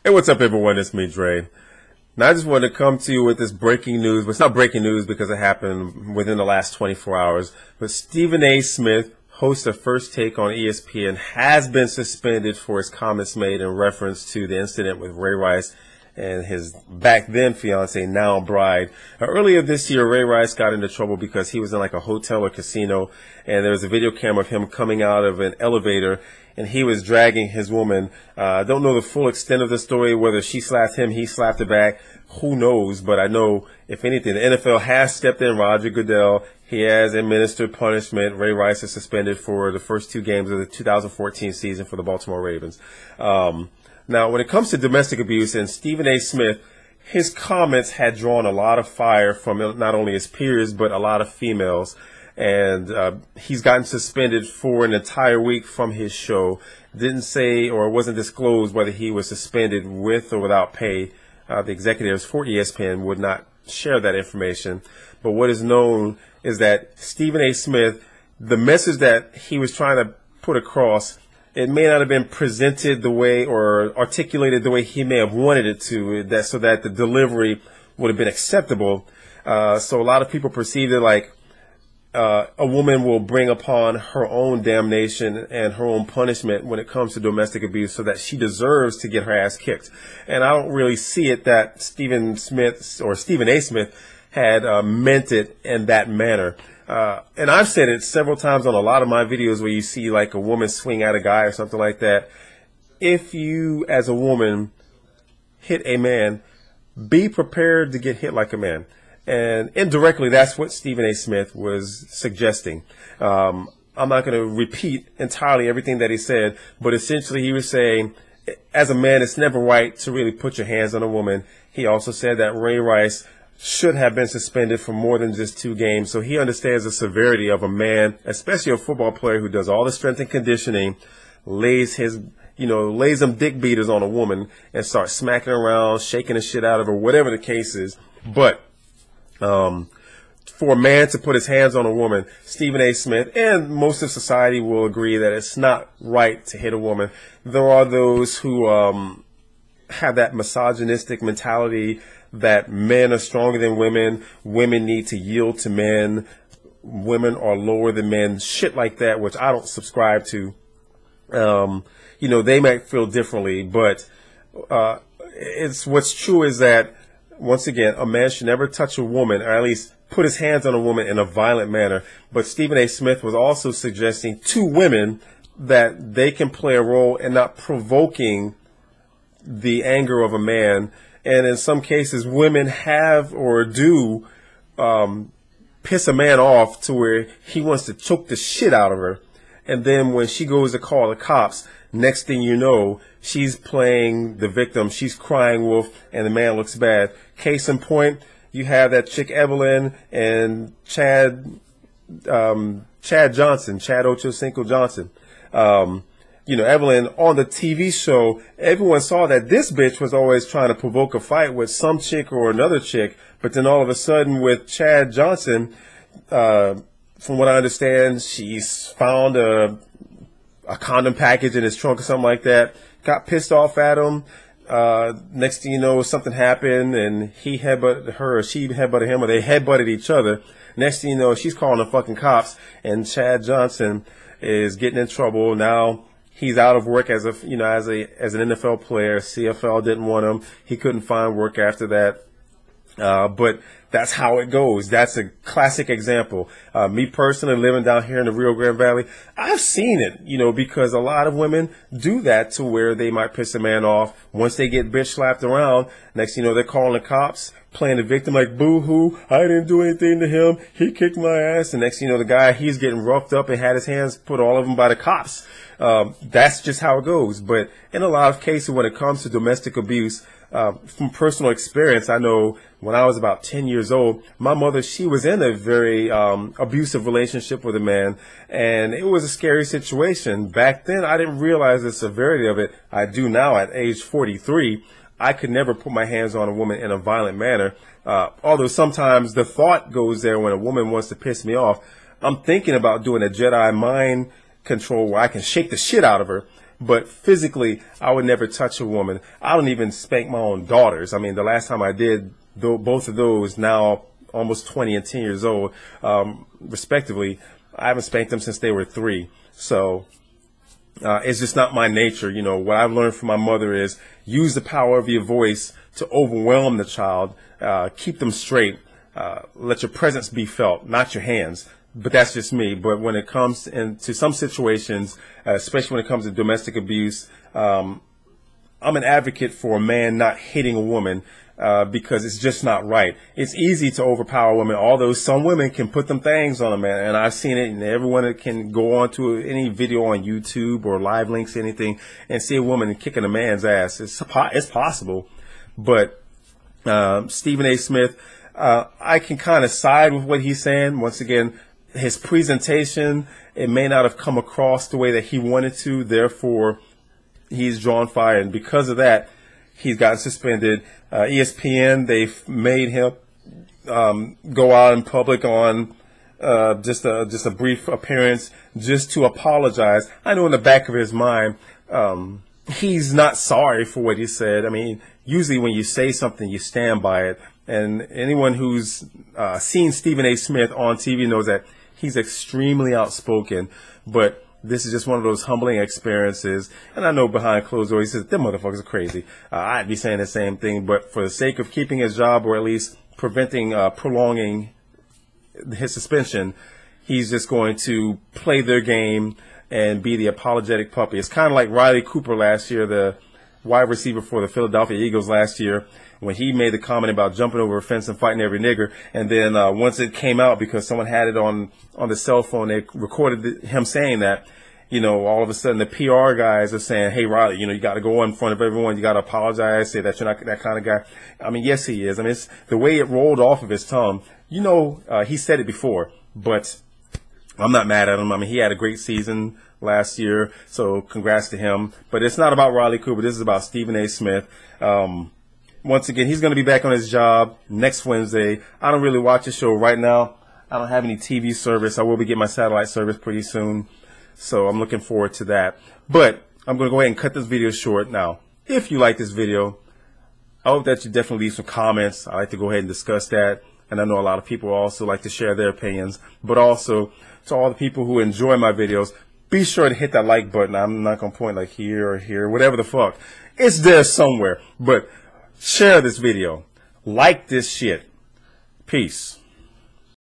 Hey, what's up, everyone? It's me, Dre. Now, I just wanted to come to you with this breaking news. But it's not breaking news because it happened within the last 24 hours. But Stephen A. Smith, host of First Take on ESPN, has been suspended for his comments made in reference to the incident with Ray Rice and his back then fiance, now bride. Earlier this year, Ray Rice got into trouble because he was in like a hotel or casino, and there was a video camera of him coming out of an elevator, and he was dragging his woman. I don't know the full extent of the story, whether she slapped him, he slapped her back. Who knows? But I know, if anything, the NFL has stepped in. Roger Goodell, he has administered punishment. Ray Rice is suspended for the first 2 games of the 2014 season for the Baltimore Ravens. Now, when it comes to domestic abuse and Stephen A. Smith, his comments had drawn a lot of fire from not only his peers, but a lot of females. And he's gotten suspended for an entire week from his show. Didn't say, or it wasn't disclosed whether he was suspended with or without pay. The executives for ESPN would not share that information. But what is known is that Stephen A. Smith, the message that he was trying to put across, it may not have been presented the way or articulated the way he may have wanted it to, so that the delivery would have been acceptable. So a lot of people perceived it like a woman will bring upon her own damnation and her own punishment when it comes to domestic abuse, so that she deserves to get her ass kicked. And I don't really see it that Stephen A. Smith had meant it in that manner. And I've said it several times on a lot of my videos where you see like a woman swing at a guy or something like that. If you, as a woman, hit a man, be prepared to get hit like a man. And indirectly, that's what Stephen A. Smith was suggesting. I'm not going to repeat entirely everything that he said, but essentially he was saying, as a man, it's never right to really put your hands on a woman. He also said that Ray Rice should have been suspended for more than just 2 games. So he understands the severity of a man, especially a football player who does all the strength and conditioning, lays them dick beaters on a woman and starts smacking around, shaking the shit out of her, whatever the case is. But for a man to put his hands on a woman, Stephen A. Smith and most of society will agree that it's not right to hit a woman. There are those who have that misogynistic mentality that men are stronger than women, women need to yield to men, women are lower than men, shit like that, which I don't subscribe to. They might feel differently, but what's true is that, once again, a man should never touch a woman, or at least put his hands on a woman in a violent manner. But Stephen A. Smith was also suggesting to women that they can play a role in not provoking the anger of a man. And in some cases, women have or do piss a man off to where he wants to choke the shit out of her. And then when she goes to call the cops, next thing you know, she's playing the victim. She's crying wolf, and the man looks bad. Case in point, you have that chick Evelyn and Chad Ochocinco Johnson. Evelyn on the TV show, everyone saw that this bitch was always trying to provoke a fight with some chick or another chick. But then all of a sudden with Chad Johnson, from what I understand, she's found a condom package in his trunk or something like that, got pissed off at him. Next thing you know, something happened and he headbutted her, or she headbutted him, or they headbutted each other. Next thing you know, she's calling the fucking cops, and Chad Johnson is getting in trouble. Now he's out of work as an NFL player. CFL didn't want him. He couldn't find work after that. But that's how it goes. That's a classic example. Me personally, living down here in the Rio Grande Valley, I've seen it, because a lot of women do that, to where they might piss a man off. Once they get bitch slapped around, next thing you know, they're calling the cops, playing the victim like, boo-hoo, I didn't do anything to him. He kicked my ass. And next thing you know, the guy, he's getting roughed up and had his hands put all of them by the cops. That's just how it goes. But in a lot of cases, when it comes to domestic abuse, from personal experience, I know when I was about 10 years old, my mother, she was in a very abusive relationship with a man, and it was a scary situation. Back then, I didn't realize the severity of it. I do now at age 43. I could never put my hands on a woman in a violent manner, although sometimes the thought goes there when a woman wants to piss me off. I'm thinking about doing a Jedi mind control where I can shake the shit out of her But physically, I would never touch a woman. I don't even spank my own daughters. I mean, the last time I did, both of those, now almost 20 and 10 years old, respectively, I haven't spanked them since they were 3. So it's just not my nature. You know, what I've learned from my mother is use the power of your voice to overwhelm the child, keep them straight, let your presence be felt, not your hands. But that's just me. But when it comes into some situations, especially when it comes to domestic abuse, I'm an advocate for a man not hitting a woman, because it's just not right. It's easy to overpower women, although some women can put them things on a man. And I've seen it, and everyone can go on to any video on YouTube or live links, anything, and see a woman kicking a man's ass. It's possible. But Stephen A. Smith, I can kind of side with what he's saying. Once again, his presentation, it may not have come across the way that he wanted to. Therefore, he's drawn fire. And because of that, he's gotten suspended. ESPN, they've made him go out in public on just a brief appearance just to apologize. I know in the back of his mind, he's not sorry for what he said. I mean, usually when you say something, you stand by it. And anyone who's seen Stephen A. Smith on TV knows that he's extremely outspoken. But this is just one of those humbling experiences. And I know behind closed doors, he says, them motherfuckers are crazy. I'd be saying the same thing. But for the sake of keeping his job, or at least preventing, prolonging his suspension, he's just going to play their game and be the apologetic puppy. It's kind of like Riley Cooper last year, the wide receiver for the Philadelphia Eagles last year, when he made the comment about jumping over a fence and fighting every nigger. And then once it came out, because someone had it on the cell phone, they recorded him saying that, you know, all of a sudden the PR guys are saying, hey, Riley, you know, you got to go in front of everyone. You got to apologize, say that you're not that kind of guy. I mean, yes, he is. I mean, it's the way it rolled off of his tongue. You know, he said it before, but I'm not mad at him. I mean, he had a great season last year, so congrats to him. But it's not about Riley Cooper. This is about Stephen A. Smith. Once again, he's going to be back on his job next Wednesday. I don't really watch the show right now. I don't have any TV service. I will be getting my satellite service pretty soon, so I'm looking forward to that. But I'm going to go ahead and cut this video short. Now, if you like this video, I hope that you definitely leave some comments. I like to go ahead and discuss that. And I know a lot of people also like to share their opinions. But also, to all the people who enjoy my videos, be sure to hit that like button. I'm not going to point like here or here, whatever the fuck. It's there somewhere. But share this video. Like this shit. Peace.